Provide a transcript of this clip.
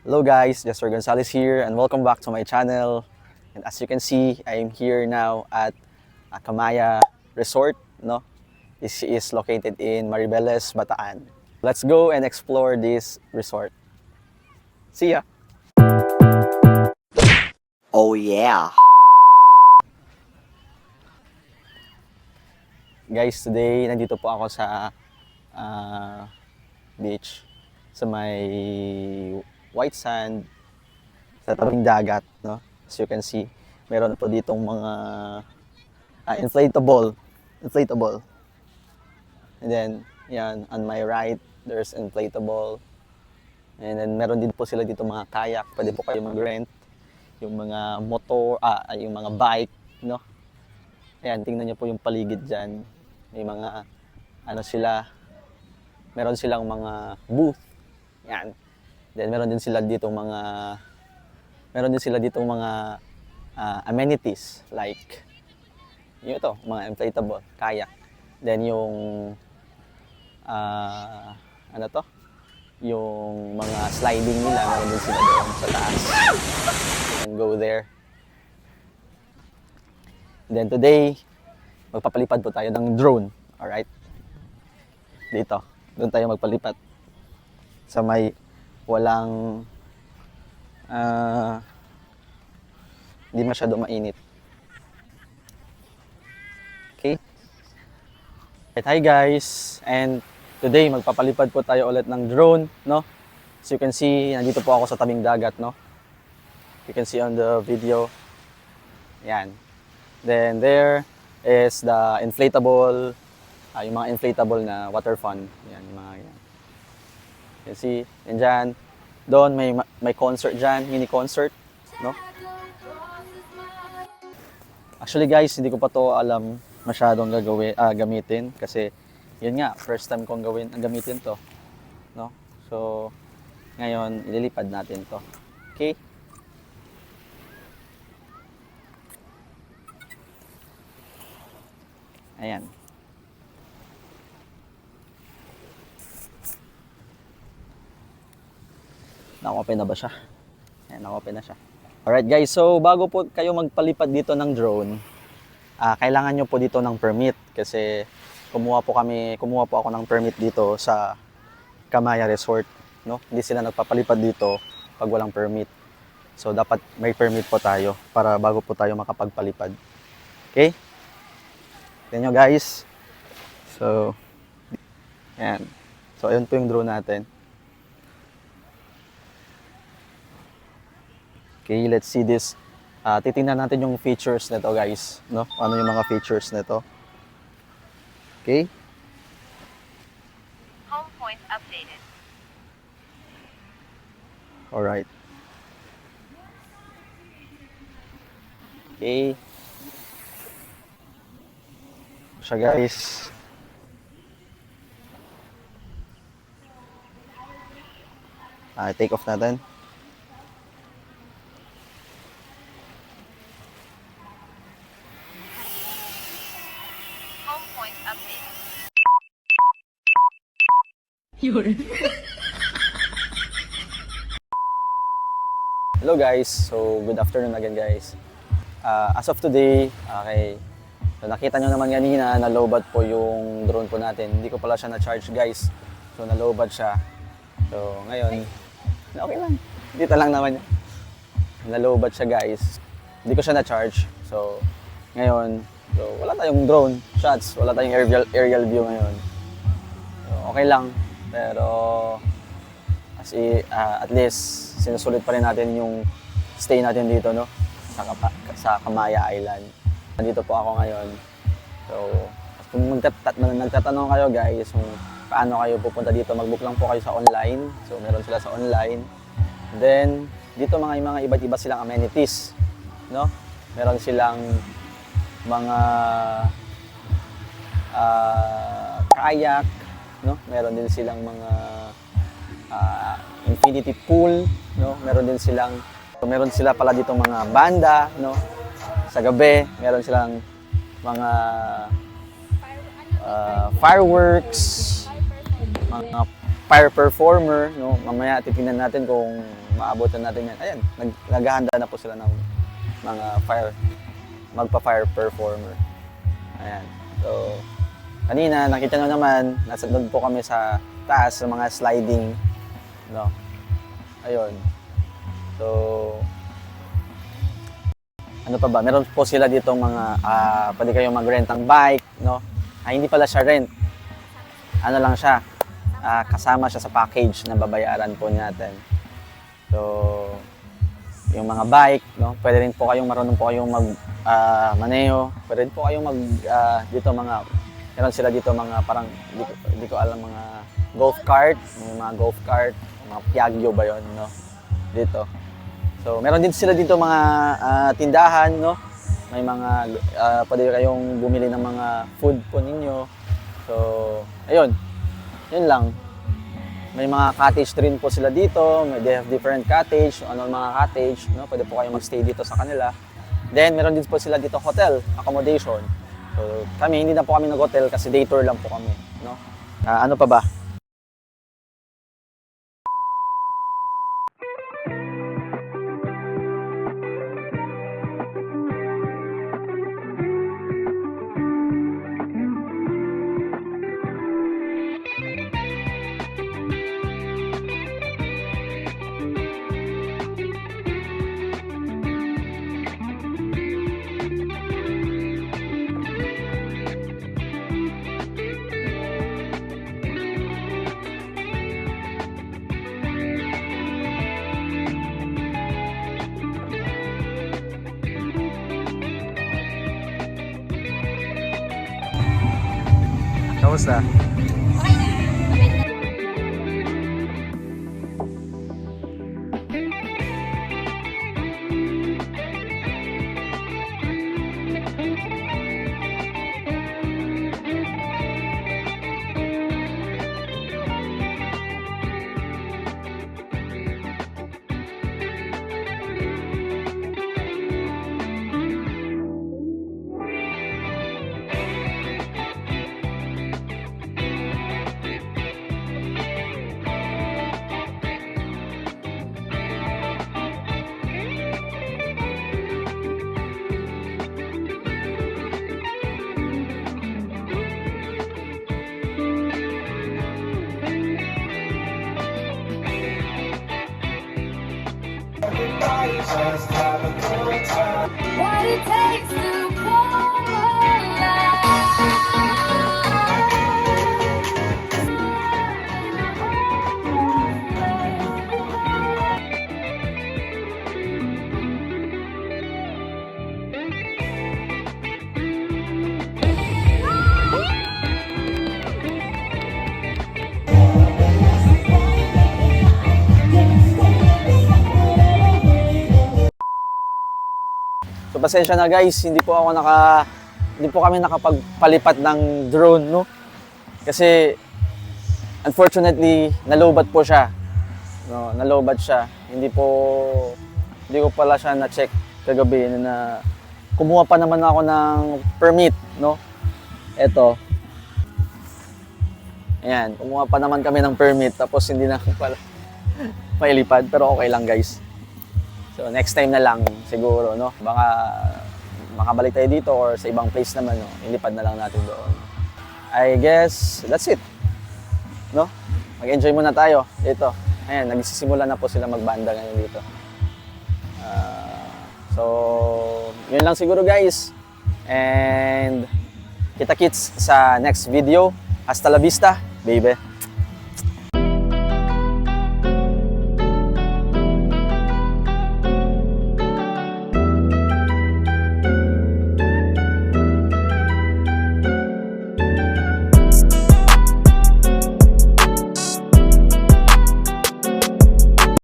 Hello guys, Jester Gonzalez here and welcome back to my channel. And as you can see, I am here now at Camaya Resort. No? This is located in Maribeles, Bataan. Let's go and explore this resort. See ya! Oh yeah. Guys, today nandito po ako sa beach sa may white sand sa tabing dagat, no? As you can see, meron po ditong mga inflatable. And then, yan, on my right, there's inflatable. And then, meron din po sila dito mga kayak. Pwede po kayo mag-rent. Yung mga motor, yung mga bike, no? Ayan, tingnan niyo po yung paligid dyan. May mga, meron silang mga booth. Yan. Then, meron din sila dito mga amenities. Like, yung ito, mga inflatable, kayak. Then, yung, yung mga sliding nila, meron din sila doon sa taas. You can go there. And then today, magpapalipad po tayo ng drone. Alright? Dito. Doon tayo magpalipad. Sa may walang hindi masyado mainit. Okay? Right, hi guys! And today, magpapalipad po tayo ulit ng drone, no? As you can see, nandito po ako sa tabing dagat, no? You can see on the video. Yan. Then there is the inflatable, yung mga inflatable na water fun. Yan, yung mga yan. You can see, yan dyan. Doon, may concert dyan, mini concert, no? Actually guys, hindi ko pa to alam masyadong gamitin kasi yun nga, first time kong gamitin to, no? So, ngayon, ililipad natin to. Okay? Ayan. Naka-open na ba siya? Ayan, naka-open na siya. Alright guys, so bago po kayo magpalipad dito ng drone, kailangan nyo po dito ng permit kasi kumuha po ako ng permit dito sa Camaya Resort, no? Hindi sila nagpapalipad dito pag walang permit. So dapat may permit po tayo para bago po tayo makapagpalipad. Okay? Yan nyo guys. So, yan. So ayun po yung drone natin. Okay, let's see this. Titingnan natin yung features nito guys, no? Ano yung mga features nito? Okay? Home point updated. Alright. Okay. Siya guys. Take off natin. Home point updated. Hello guys. So, good afternoon again guys. As of today, okay. So, nakita nyo naman kanina na low-bat po yung drone po natin. Hindi ko pala siya na-charge guys. So, na-low-bat siya. So, ngayon, okay lang. Dito lang naman yan. Na-low-bat siya guys. Hindi ko siya na-charge. So, ngayon, so, wala tayong drone shots. Wala tayong aerial view ngayon. So, okay lang. Pero, at least, sinusulit pa rin natin yung stay natin dito, no? Sa Camaya Island. Nandito po ako ngayon. So, kung nagtatanong kayo guys, kung paano kayo pupunta dito, mag-book lang po kayo sa online. So, meron sila sa online. Then, dito mga iba't iba silang amenities, no? Meron silang mga kayak, no? Meron din silang mga infinity pool, no? Meron sila pala dito mga banda, no? Sa gabi, meron silang mga fireworks, mga fire performer, no? Mamaya titingnan natin kung maabutan natin yan. Ayan, naghahanda na po sila ng mga magpa-fire performer. Ayan. So, kanina, nakita nyo naman, nasa doon po kami sa taas, sa mga sliding, no? Ayun. So, ano pa ba? Meron po sila dito mga, pwede kayong mag-rent ng bike, no? Hindi pala siya rent. Ano lang siya, kasama siya sa package na babayaran po natin. So, yung mga bike, no? Pwede rin po kayong marunong po kayong maneho. Pwede rin po kayong dito meron sila dito mga parang, hindi ko alam, mga golf cart, mga golf cart, mga Piaggio ba yun, no? Dito. So, meron din sila dito mga tindahan, no? May mga, pwede kayong bumili ng mga food po ninyo. So, ayun. Yun lang. May mga cottage rin po sila dito. They have different cottage, ano mga cottage, no? Pwede po kayong magstay dito sa kanila. Then, meron din po sila dito hotel, accommodation. So, kami, hindi na po kami nag-hotel kasi day tour lang po kami, no? Ano pa ba? Kamusta? What it takes to come alive. So pasensya na guys, hindi po kami nakapagpalipat ng drone, no? Kasi unfortunately, nalobat po siya. No, nalobat siya. Hindi ko pala siya na-check kagabi na kumuha pa naman ako ng permit, no? Ito. Ayan, kumuha pa naman kami ng permit tapos hindi na pala mailipad, pero okay lang guys. So next time na lang siguro, no? Baka makabalik tayo dito or sa ibang place naman, no? Ilipad na lang natin doon. I guess that's it. No? Mag-enjoy muna tayo dito. Ayan, nagsisimula na po sila magbanda ngayon dito. So, yun lang siguro guys. And kita-kits sa next video. Hasta la vista, baby.